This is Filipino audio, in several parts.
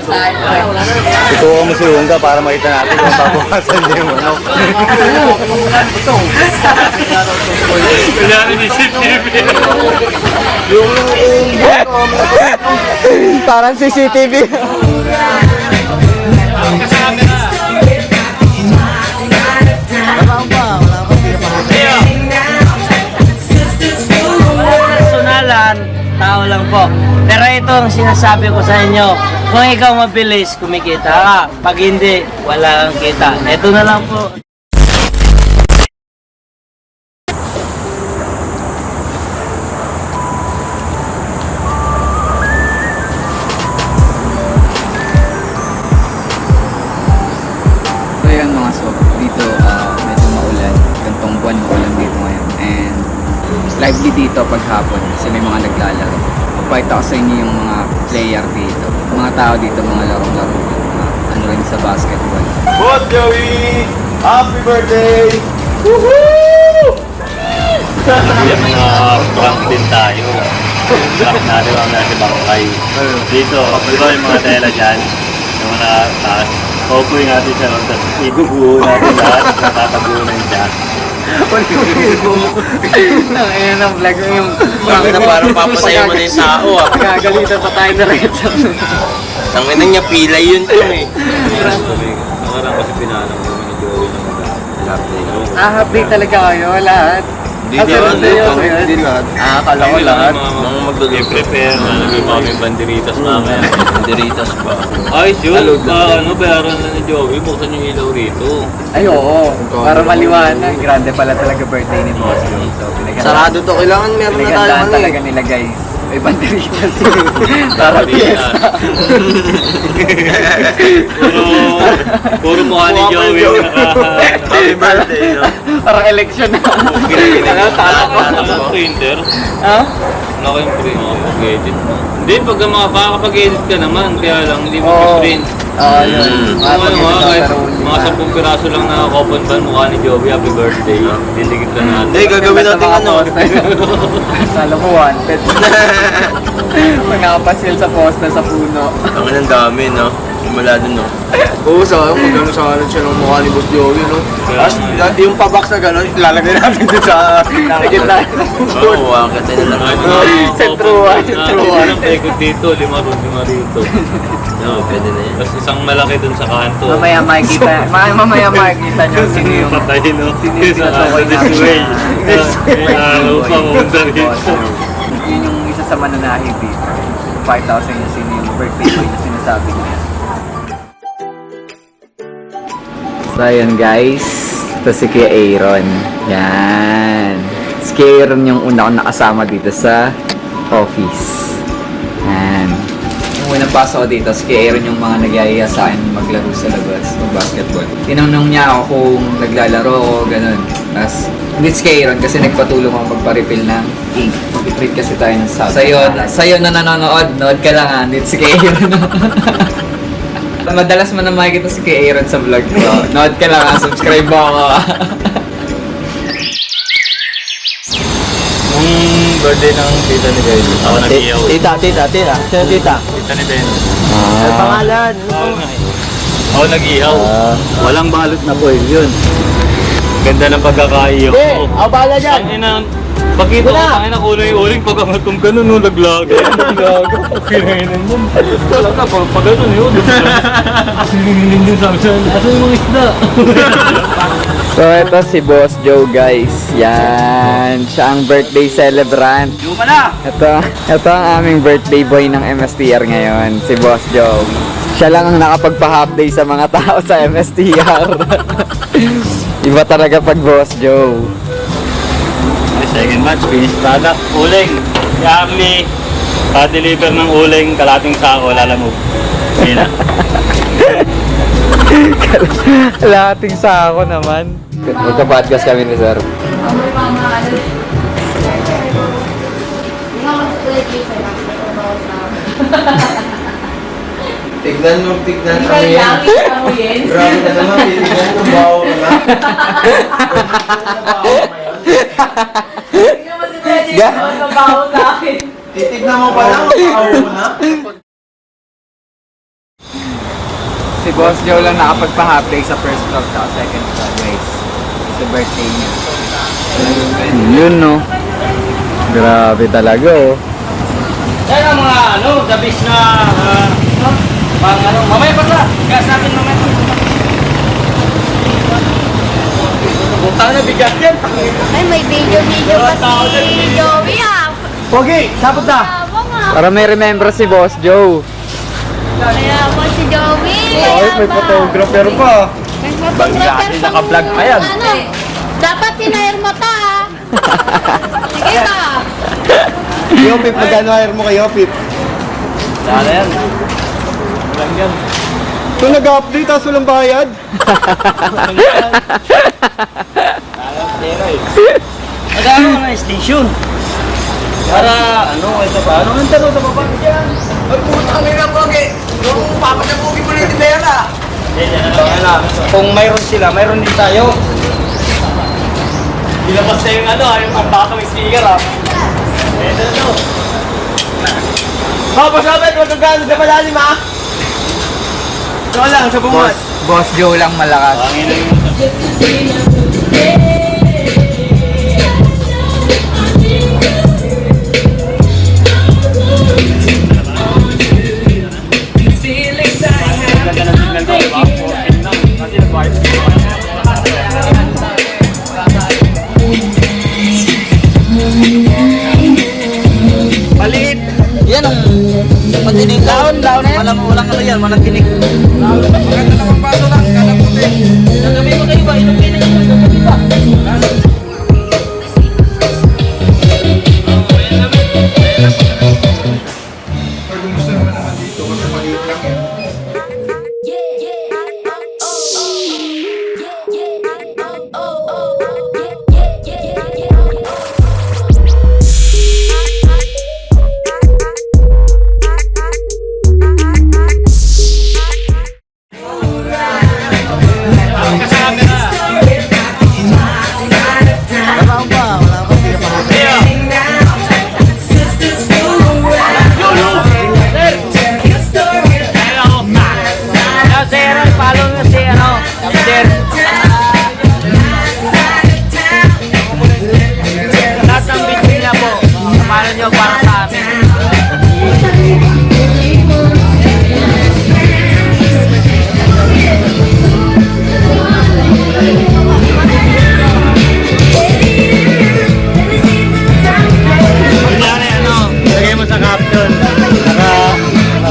Ituwa mo si Unga para makita natin kung pabukasan niya yung ano. Kaya rin yung CCTV. Parang CCTV. Personalan, tao lang po. Pero ito ang sinasabi ko sa inyo. Kung ikaw mabilis, kumikita ka. Pag hindi, wala kang kita. Ito na lang po. So yun mga sob, dito medyo maulan. Gantong buwan maulan dito ngayon. And lively dito paghapon kasi may mga naglalaro. Papakita ko sa inyo yung mga player dito. Mga tao dito, mga larong-laro. Mga ano rin sa basketball. Boss Joey! Happy birthday! Woohoo! Prank din tayo. Prank natin ang nasa bangkay. Dito, di ba yung mga tela dyan? Yung mga taas. Pupuin natin siya ron, tapos iguguho natin lahat. Natatabunan siya. Ang ina ng vlog yung na parang papasayo mo na yung tao ah. Gagalitan pa tayo na rin. Ang ina niya, pilay yun to eh. Nakarang kasi pinanang yung ni Joey na mag-update. Update talaga kayo lahat. Hindi lahat. Akala ko lahat. Mga mag-prepare na nagagawa kami banderitas namin. Banderitas pa. Ay, yun. Ano, bayaran na ni Joey. Buksan yung ilaw rito. Ay oo, para maliwanag. Grande pala talaga birthday ni Boss Joe. So, Sarado to, kailangan meron na tayo pinagandaan ano talaga nila guys. May banderitas para fiesta. Puro mukha ni Joey yung Happy birthday, no? Parang election na. Printer. Ha? Naka yung print. Mag-edit mo. Hindi, pag makakapag-edit ka naman, kaya lang hindi mo Oo. print. Yun. Kahit mga 10 piraso lang na coupon ban mukha ni Joey, happy birthday. Diligit ka natin. Hindi, gagawin natin ano. Salo ko wanted. Pag nakapasil sa posta sa puno. Ang ang dami, no? Simula dun, no? Oo, sa magano sa kanan siya ng mukha ni Boss Joey, no? Tapos yung pabox na gano'n, ilalagay natin dun sa Gitna. Oo, wakit na lang. Sentruan. Ang pekot dito, 5 rito. No, pwede na yan. Tapos isang malaki dun sa kanto. Mamaya makikita nyo sino yung Patay, no? Sino yung tinutukoy namin. This way. Pang onda rito. Yun yung isa sa mananahi dito. 5,000 yung sino yung birthday boy na sinasabi niya. So ayun guys, ito si Kuya Aaron. Yan. Si Kuya Aaron yung una ko nakasama dito sa office. Yan. Yung unang pasok ko dito, si Kuya Aaron yung mga nagyayaya sa akin maglaro sa labas, mag-basketball. Tinanong niya ako kung naglalaro o ganun. Tapos, hindi si Kuya Aaron kasi nagpatulong ako magpa-refill ng ink. Mag-treat kasi tayo ng sub. Sa'yo na nanonood, nood ka lang ha. Hindi si Kuya Aaron. Madalas mo na makikita si Kuya Aaron sa vlog ko. Nood ka lang ha, subscribe mo ako ha. Nung birthday ng tita ni Ben, ako nag-iyaw. Tita. Sino tita? Tita ni Ben. Ang pangalan. Ako nag-iyaw. Walang balot na po yun. Ganda ng pagkakaiyaw ko. Ako bahala dyan. Ang ina, pagkita ko, ang ina uling pag angatong ganun, no, naglaga. Kinainin mo. Talaga, pag ganun yun. Sininginin din sa amin. Asan yung mga isda? So ito si Boss Joe guys. Yan, siya ang birthday celebrant. Ito ang aming birthday boy ng MSTR ngayon, si Boss Joe. Siya lang ang nakapagpa-half day sa mga tao sa MSTR. Iba talaga pag Boss Joe. Second match, finished product, uling. Yummy. Pa-deliver ng uling, kalating sako, lalamog. Sige na. Lahating sa ako naman. Magka-podcast kami ni Sir. Tignan mo ang yan. Grabe ka naman, tignan mo, bawo ka na. Titignan mo pa lang, bawo mo na. Si Boss Joe lang nakapagpa-happy sa first vlog at second vlog, guys. Sa birthday niya. Yun, no? Grabe talaga, oh. Yan ang mga dabis na mamaya pa na. Gas natin mamaya. Butang na bigat yan. Ay, may video pa si Joey ah. Pogi, sabot na. Bravo nga. Para may remember si Boss Joe. Kaya po si Joey. Ay, may photographer pa. May photographer pa. naka-vlog pa yan. Ano? Dapat tinair mo ta ah. Sige ka. Yopip, magkano hire mo kay Yopip? Dala yan. Walang yan. Ito nag-update, taso lang bayad. Magkano ka na station? Para ito pa. Ano ang tanong sa baba dyan? Ay, putang ina, Pogi. Yung papa na Pogi mo na yung tindera. Kung mayroon sila, mayroon din tayo. Ilabas na yung yung pambakang speaker Ito. Papa, sabi, magkagano sa malalim, ha? Ito lang, sa bungad. Boss Joe lang malakas. Pangin na yung ganda ng signal ko, diba? 14 lang. Kasi nag-vibe. Maliit. Yan ang matinig. Down na yan. Walang ano yan, walang tinig. Maganda naman baso lang, kalang puti. Gagabi mo kayo ba? Inom kayo na yan. Gagabi ba?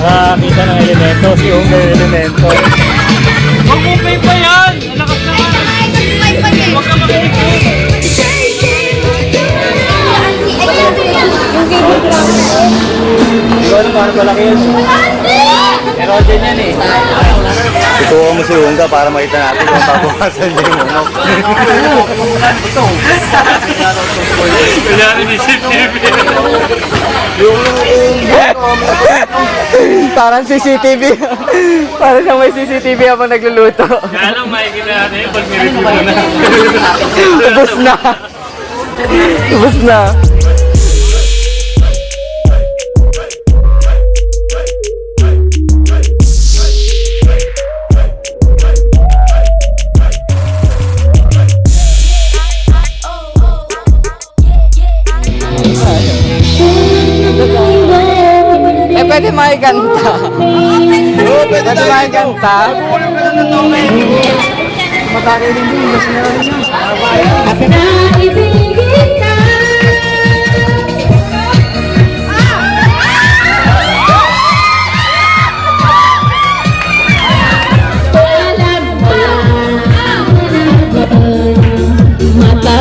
Nakakita ng elemento, si Ong elemento. Mag-upay pa yan! Alakas na ka! Huwag ka makinig po! Ikaw ano paano malaki yun? Pero din yan eh. Ituwa mo si Ongga para makita natin kung pabukasan niya yung manok. Kunyari ni CCTV. Parang CCTV. Parang siyang may CCTV habang nagluluto. Kaya lang makikita natin yun pag nireview mo na. Ubus na. Ubus na. Pwede makikanta. Pwede makikanta. Makarinig din. Mas meron niya. Mata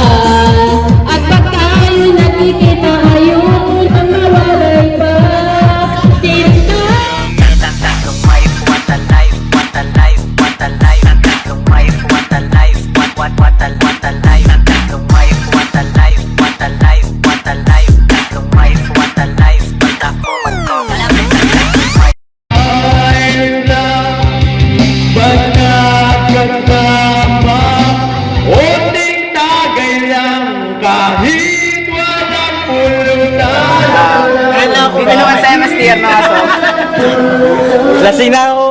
at pagka kayo nakikita ayun ang mawalay pa. Dito Hindi naman sa MSTR na aso. Lasing na ako.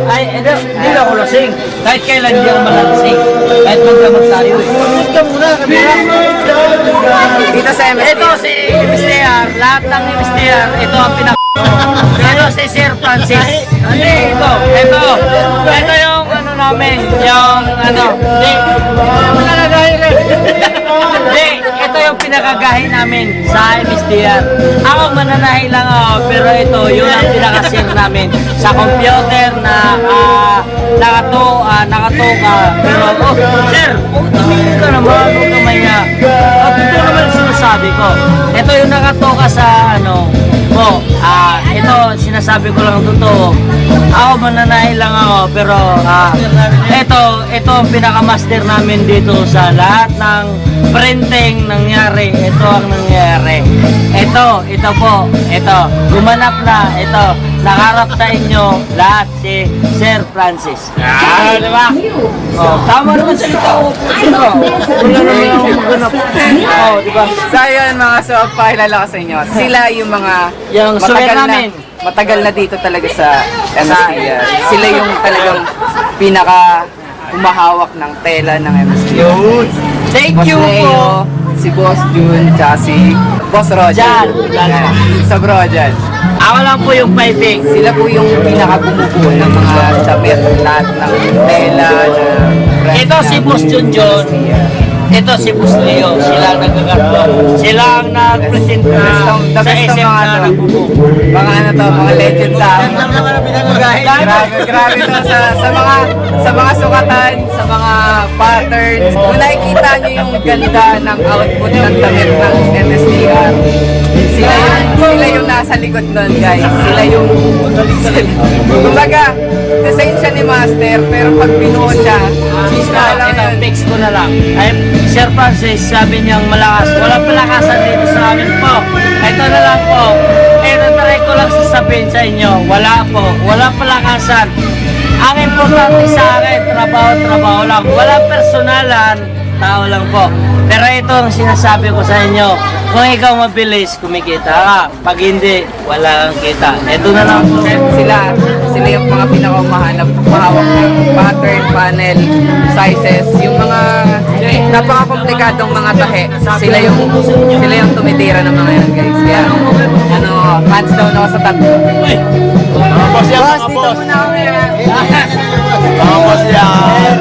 Ay, hindi ako lasing. Kahit kailan hindi ako malalasing. Kahit magdamag tayo eh. Dito sa MST. Ito si MSTR, lahat ng MSTR, ito ang Ito si Sir Francis. Hindi, ito yung ano namin, yung ano, hindi, ito yung pinakagahi namin sa MSTR. Ako mananahi lang ako, pero ito yung ang pinakasir namin sa computer na nakatoka. Pero, sir, tumingin ka naman, huwag ka maya. Ito naman yung sinasabi ko. Ito yung nakatoka sa ano, ito sinasabi ko lang totoo. Ako mananahi lang ako, pero ito ang pinaka-master namin dito sa lahat ng printing nangyari. Ito ang nangyari. Ito po, gumanap na, nakaharap sa inyo lahat si Sir Francis. Di ba? Tama naman salita ko. Wala naman ako maganap. Di ba? So yun mga pakilala ko sa inyo. Sila yung mga Yung suwer namin. matagal na dito talaga sa MST. Sila yung talagang pinaka kumahawak ng tela ng MST. Thank Boss you Leo, po. si Boss Jun, tsaka si Boss Rojan. Sa Rojan. Ako lang po yung piping. Sila po yung pinaka-bumubuo ng mga damit, lahat ng tela, na Ito si Boss Junjun. Ito si Boss Leo. Sila ang nagagarbo. Sila ang nag-present na The sa best ng SM mga na nagbubuo. mga ano to, mga legend lang. Grabe to sa mga sukatan, sa mga patterns. Kung nakikita nyo yung ganda ng output ng damit ng MSTR, sila yung nasa likod nun, guys. Sila yung kumbaga, design siya ni Master, pero pag binuo siya, Ito, fix ko na lang. Ay, Sir Francis, sabi niyang malakas. Walang palakasan dito sa amin po. Ito na lang po. Ito, try ko lang sasabihin sa inyo. Wala po. Walang palakasan. Ang importante sa akin, trabaho lang. Walang personalan, tao lang po. Pero ito ang sinasabi ko sa inyo. Kung ikaw mabilis, kumikita ka. Pag hindi, wala kang kita. Ito na lang po. sila yung mga pinakamahanap, mahawak ng pattern, panel, sizes, yung mga napaka-komplikadong mga tahe. Sila yung tumitira ng mga yan, guys. Kaya, hands down ako sa tatlo. Boss, dito muna kami. Tapos yan.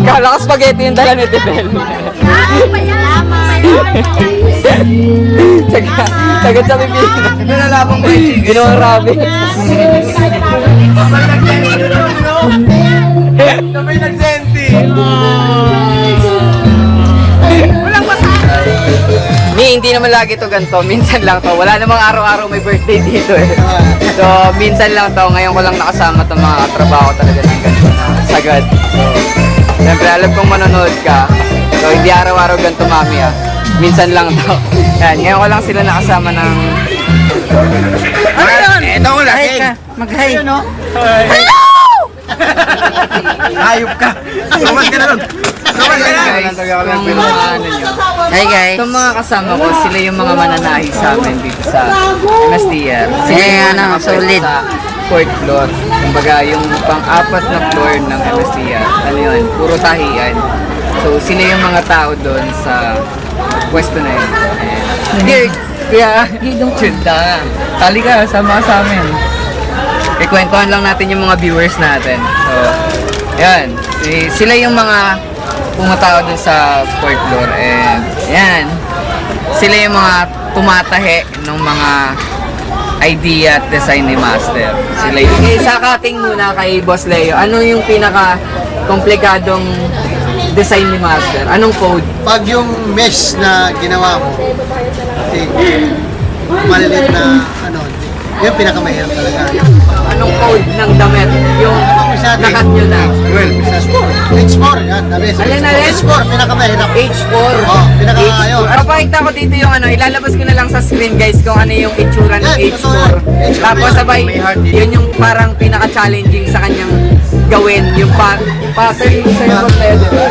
Kala ko spaghetti yung dala ni Tibel. Sagad sa bibig. Ito na labang ba? Ginawang rabbit. Sabay nagsenti. Hindi naman lagi to ganito. Minsan lang to. Wala namang araw-araw may birthday dito eh. So, minsan lang to. Ngayon ko lang nakasama itong mga katrabaho talaga ng ganito na sagad. So, siyempre alam kong manonood ka. So, hindi araw-araw ganito mami ah. Minsan lang to. Yan, ngayon ko lang sila nakasama ng... Ano yan? Ito ko lang. Mag-hi. Hello! Hayop ka. Tumas ka na nun. Tumas ka na. Hey guys. Itong mga kasama ko, sila yung mga mananahi sa amin dito sa MSTR. Sila yung solid sa 4th floor. Kumbaga yung pang-apat na floor ng MSTR. Ano yun? Puro tahian. So sila yung mga tao doon sa pwesto na yun. Kaya, chunda. Tali ka, sama ka sa amin. Ikwentuhan lang natin yung mga viewers natin. So, yan. Sila yung mga pumatao dun sa 4th floor. And, yan. Sila yung mga tumatahe ng mga idea at design ni Master. Sila yung... Sa cutting muna kay Boss Leo, ano yung pinaka-komplikadong design ni Master? Anong code? Pag yung mesh na ginawa mo, maliliit na yung pinakamahirap talaga. mode ng damit? Yung nakat nyo na. H4, yan. The best. Alin na rin? H4, pinakamahirap. H4. Oh, pinaka H4. ayun. Papakita ko dito yung ano, ilalabas ko na lang sa screen guys kung ano yung itsura ng Yan, H4. totoo yan. Tapos sabay, yun yung parang pinaka-challenging sa kanyang gawin. Yung pattern sa yung Boss Leo, diba?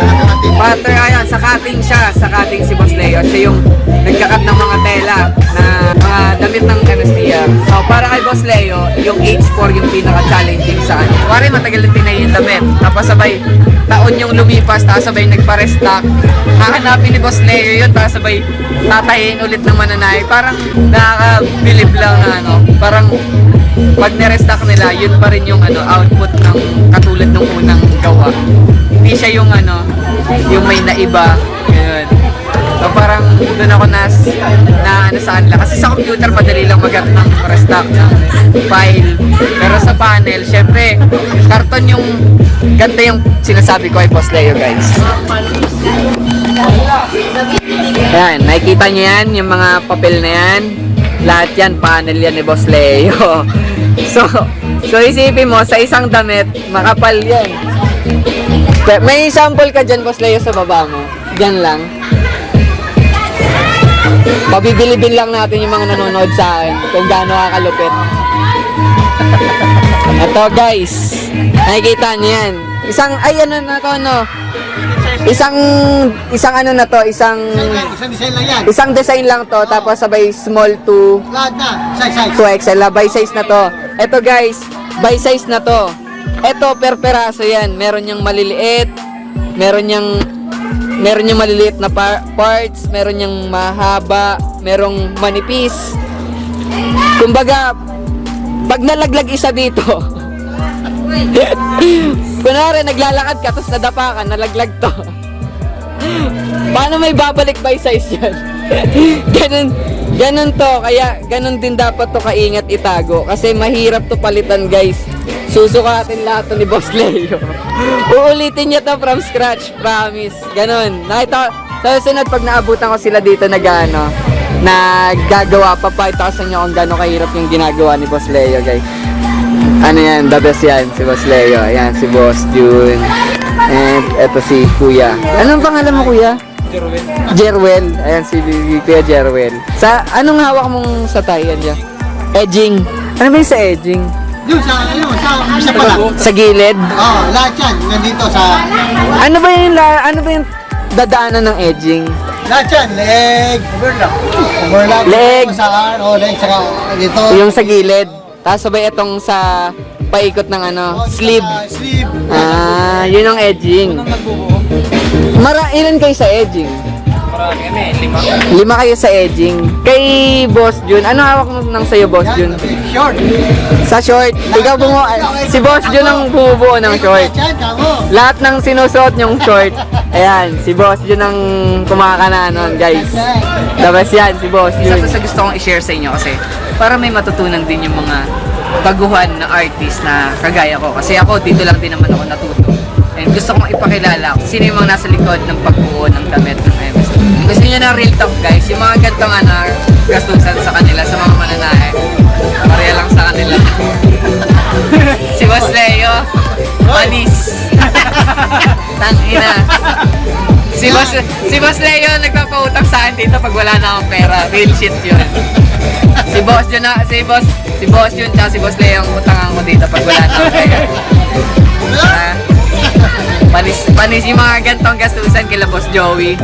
Pattern, ayan, sa cutting siya. Sa cutting si Boss Leo. Siya yung nagkakat ng mga tela na mga damit ng MSTR. So, para kay Boss Leo, yung H4 yung pinaka-challenging sa ano. Pare, matagal na tinay yung damit. Tapos sabay, taon yung lumipas, tapos sabay nagpa-restock. Hahanapin ni Boss Leo yun, tapos sabay tatayin ulit ng mananay. Parang nakakabilib lang na ano. Parang pag nirestock nila, yun pa rin yung ano, output ng katulad ng unang gawa. Hindi siya yung ano, yung may naiba. Ganun. So parang doon ako na ano saan lang. Kasi sa computer madali lang mag ng restock ng file. Pero sa panel, syempre, karton yung ganda yung sinasabi ko kay Boss Leo guys. Ayan, nakikita nyo yan, yung mga papel na yan. Lahat yan, panel yan ni Boss Leo. So isipin mo, sa isang damit, makapal yan. May sample ka dyan, Boss Leo, sa baba mo. Diyan lang. Pabibilibin lang natin yung mga nanonood sa akin kung gaano kakalupit. Ito guys, nakikita niyo yan. Isang ano na to, isang Isang design lang yan. isang design lang to, tapos sabay small to Lahat na. Size. 2XL, by size na to. Ito guys, by size na to. Ito per peraso yan. Meron yung maliliit, meron yung maliliit na parts, meron yung mahaba, merong manipis. Kumbaga, pag nalaglag isa dito, kunwari naglalakad ka, tapos nadapa ka, nalaglag to. Paano may babalik by size yan? Ganun to, kaya ganun din dapat to kaingat itago. Kasi mahirap to palitan guys. Susukatin lahat to ni Boss Leo. Uulitin niya to from scratch, promise. Ganun. Nakita, sa sunod pag naabutan ko sila dito naggagawa, papakita ko sa inyo kung gano'ng kahirap yung ginagawa ni Boss Leo guys. Ano yan, the best yan, si Boss Leo. Ayan, si Boss June. And eto si Kuya. Anong pangalan mo, Kuya? Jerwel. Ayan, si Kuya Jerwel. Sa, anong hawak mong sa tayo niya? Edging. Ano ba yung sa edging? Yung sa isa pa lang. Sa gilid? Oh, lahat yan. Nandito sa... Ano ba yung dadaanan ng edging? Lahat yan. Leg. Overlap. Leg. Saan? Oh, leg. Saka dito. Yung sa gilid. Tapos sabay itong sa paikot ng ano, sleeve. Sleeve. Ah, yun ang edging. Ilan kayo sa edging? Lima kayo sa edging. Kay Boss June, ano hawak mo nang sa'yo, Boss June? Short. Sa short. Ikaw si Boss June ang bumubuo ng short. Yan, kamo. Lahat ng sinusuot yung short. Ayan, si Boss June ang kumakana nun, guys. Dabas yan, si Boss June. Isa sa gusto kong i-share sa inyo kasi para may matutunan din yung mga baguhan na artist na kagaya ko. Kasi ako, dito lang din naman ako natuto. And gusto kong ipakilala kung sino yung mga nasa likod ng pagbuo ng damit ng MS. Gusto nyo ng real talk guys, yung mga gantong gastusan sa kanila, sa mga mananahe. Pareha lang sa kanila. Si Boss Leo, manis. Tangina. Si Boss Leo nagpapautang sa akin dito pag wala na akong pera. Real shit yun. Si Boss Jun tsaka si Boss Leo ang utangan ko dito pag wala na akong pera. Panis yung mga gantong gastusan kila Boss Joey.